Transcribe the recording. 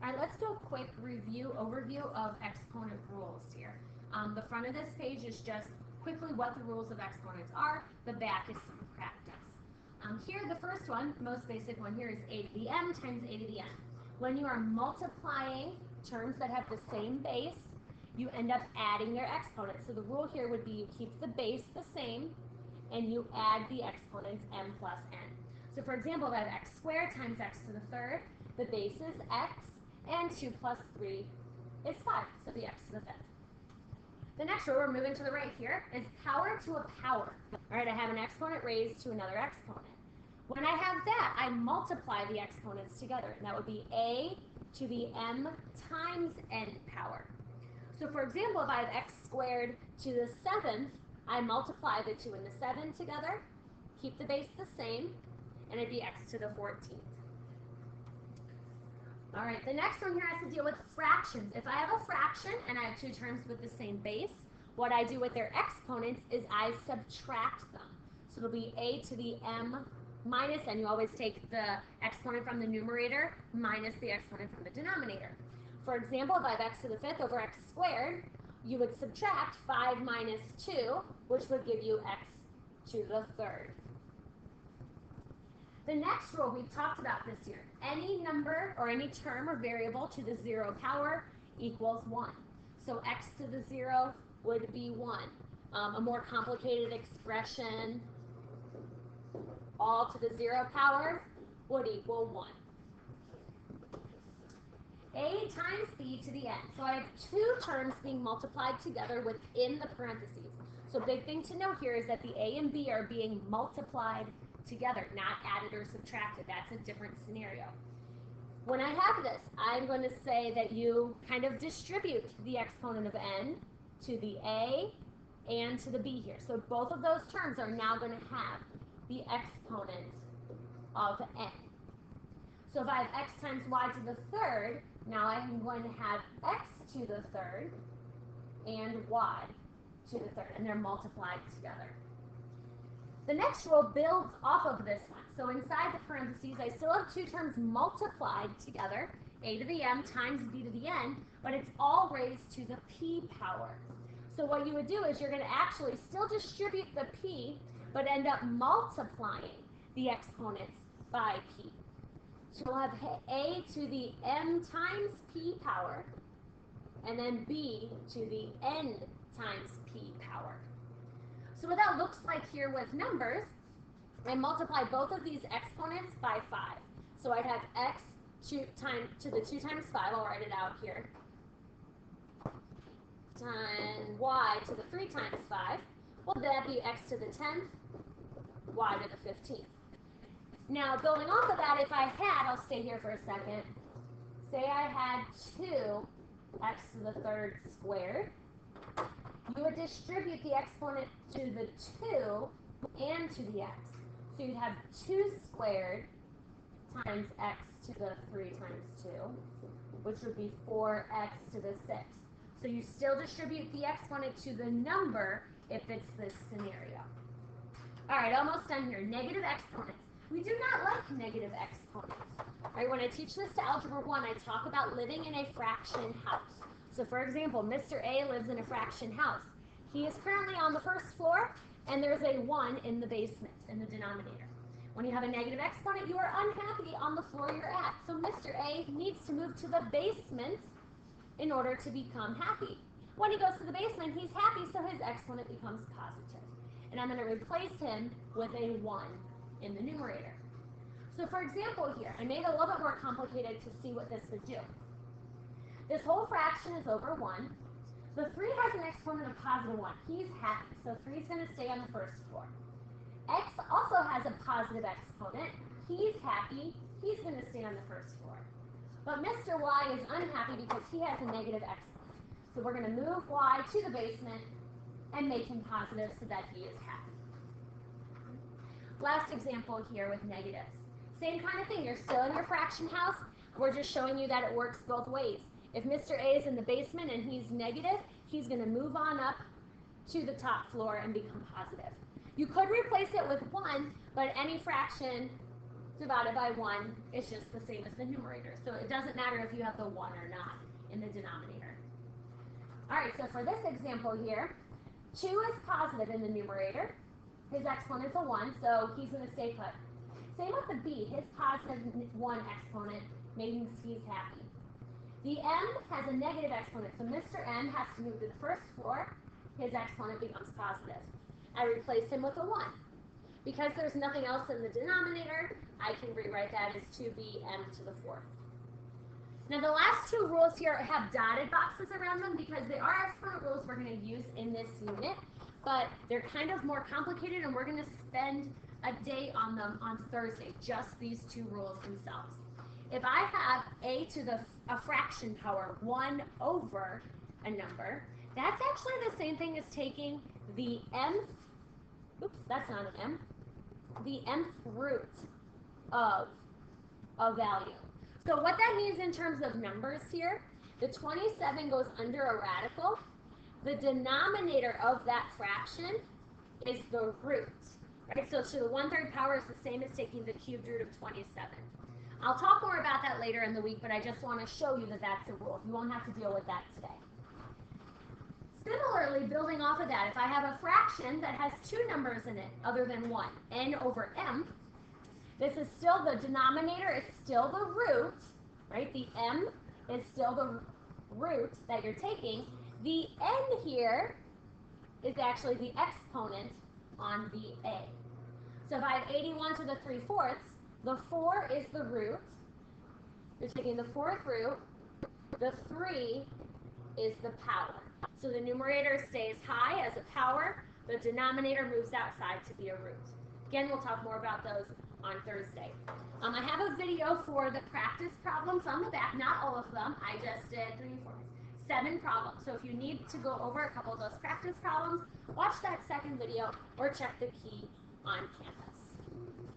All right, let's do a quick overview of exponent rules here. The front of this page is just quickly what the rules of exponents are. The back is some practice. Here, the first one, most basic one here, is a to the m times a to the n. When you are multiplying terms that have the same base, you end up adding their exponents. So the rule here would be you keep the base the same, and you add the exponents m plus n. So for example, if I have x squared times x to the third, the base is x, and 2 plus 3 is 5, so the x to the fifth. The next rule, we're moving to the right here, is power to a power. All right, I have an exponent raised to another exponent. When I have that, I multiply the exponents together, and that would be a to the m times n power. So for example, if I have x squared to the 7th, I multiply the 2 and the 7 together, keep the base the same, and it'd be x to the 14th. All right, the next one here has to deal with fractions. If I have a fraction and I have two terms with the same base, what I do with their exponents is I subtract them. So it'll be a to the m minus n. You always take the exponent from the numerator minus the exponent from the denominator. For example, if I have x to the fifth over x squared, you would subtract 5 minus 2, which would give you x to the third. The next rule we've talked about this year, any number or any term or variable to the 0 power equals 1. So x to the 0 would be 1. A more complicated expression, all to the 0 power would equal 1. A times b to the n. So I have two terms being multiplied together within the parentheses. So big thing to know here is that the a and b are being multiplied together, not added or subtracted. That's a different scenario. When I have this, I'm going to say that you kind of distribute the exponent of n to the a and to the b here. So both of those terms are now going to have the exponent of n. So if I have x times y to the third, now I'm going to have x to the third and y to the third, and they're multiplied together. The next rule builds off of this one. So inside the parentheses, I still have two terms multiplied together, a to the m times b to the n, but it's all raised to the p power. So what you would do is you're going to actually still distribute the p, but end up multiplying the exponents by p. So we'll have a to the m times p power, and then b to the n times p power. So what that looks like here with numbers, I multiply both of these exponents by 5. So I'd have x to the 2 times 5, I'll write it out here, times y to the 3 times 5. Well, that'd be x to the 10th, y to the 15th. Now, building off of that, if I had, I'll stay here for a second, say I had 2 x to the third squared, you would distribute the exponent to the 2 and to the x. So you'd have 2 squared times x to the 3 times 2, which would be 4x to the 6. So you still distribute the exponent to the number if it's this scenario. All right, almost done here. Negative exponents. We do not like negative exponents. All right, when I teach this to Algebra 1, I talk about living in a fraction house. So for example, Mr. A lives in a fraction house. He is currently on the first floor, and there's a 1 in the basement, in the denominator. When you have a negative exponent, you are unhappy on the floor you're at. So Mr. A needs to move to the basement in order to become happy. When he goes to the basement, he's happy, so his exponent becomes positive. And I'm going to replace him with a 1 in the numerator. So for example here, I made it a little bit more complicated to see what this would do. This whole fraction is over 1. The 3 has an exponent of positive 1. He's happy, so 3 is going to stay on the first floor. X also has a positive exponent. He's happy. He's going to stay on the first floor. But Mr. Y is unhappy because he has a negative exponent. So we're going to move Y to the basement and make him positive so that he is happy. Last example here with negatives. Same kind of thing. You're still in your fraction house. We're just showing you that it works both ways. If Mr. A is in the basement and he's negative, he's going to move on up to the top floor and become positive. You could replace it with 1, but any fraction divided by 1 is just the same as the numerator. So it doesn't matter if you have the 1 or not in the denominator. All right, so for this example here, 2 is positive in the numerator. His exponent's a 1, so he's going to stay put. Same with the b. His positive 1 exponent means he's happy. The m has a negative exponent, so Mr. M has to move to the first floor. His exponent becomes positive. I replace him with a 1. Because there's nothing else in the denominator, I can rewrite that as 2bm to the 4th. Now the last two rules here have dotted boxes around them because they are exponent rules we're going to use in this unit, but they're kind of more complicated and we're going to spend a day on them on Thursday, just these two rules themselves. If I have a fraction power 1 over a number, that's actually the same thing as taking the mth, oops, that's not an m, the nth root of a value. So what that means in terms of numbers here, the 27 goes under a radical. The denominator of that fraction is the root, right? So to the 1/3 power is the same as taking the cubed root of 27. I'll talk more about that later in the week, but I just want to show you that that's a rule. You won't have to deal with that today. Similarly, building off of that, if I have a fraction that has two numbers in it other than 1, n over m, this is still the denominator, it's still the root, right? The m is still the root that you're taking. The n here is actually the exponent on the a. So if I have 81 to the 3/4, the 4 is the root. You're taking the 4th root. The 3 is the power. So the numerator stays high as a power. The denominator moves outside to be a root. Again, we'll talk more about those on Thursday. I have a video for the practice problems on the back. Not all of them. I just did 7 problems. So if you need to go over a couple of those practice problems, watch that second video or check the key on campus.